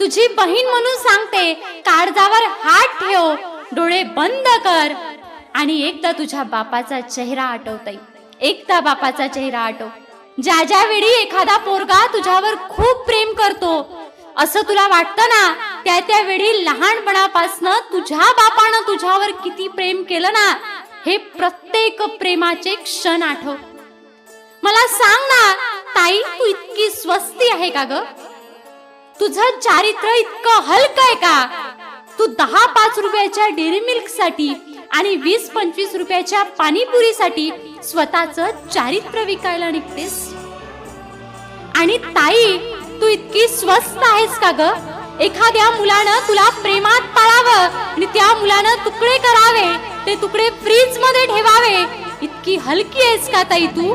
तुझी बहीण म्हणून सांगते, काळजावर हात ठेव, डोळे बंद कर आणि एकदा तुझ्या बापाचा चेहरा आठवताय. एकदा बापाचा चेहरा आठव. ज्या वेळी एखादा पोरगा तुझ्यावर खूप प्रेम करतो असं तुला वाटतं ना, त्या वेळी लहानपणापासनं तुझ्या बापानं तुझ्यावर किती प्रेम केलं ना, हे प्रत्येक प्रेमाचे क्षण आठव. मला सांग ना ताई, तू इतकी स्वस्ती आहे का ग? तुझं चारित्र्य इतकं हलकं आहे का? तू 10-5 रुपयाच्या डेअरी मिल्क साठी आणि 20-25 रुपयाच्या पाणीपुरीसाठी स्वतःचं चारित्र्य विकायला निघतेस. आणि ताई, तू इतकी स्वस्त आहेस का ग? एखाद्या मुलानं तुला प्रेमात पाळावं आणि त्या मुलानं तुकडे करावे, ते तुकडे फ्रीज मध्ये ठेवावे, इतकी हलकी आहेस का ताई तू?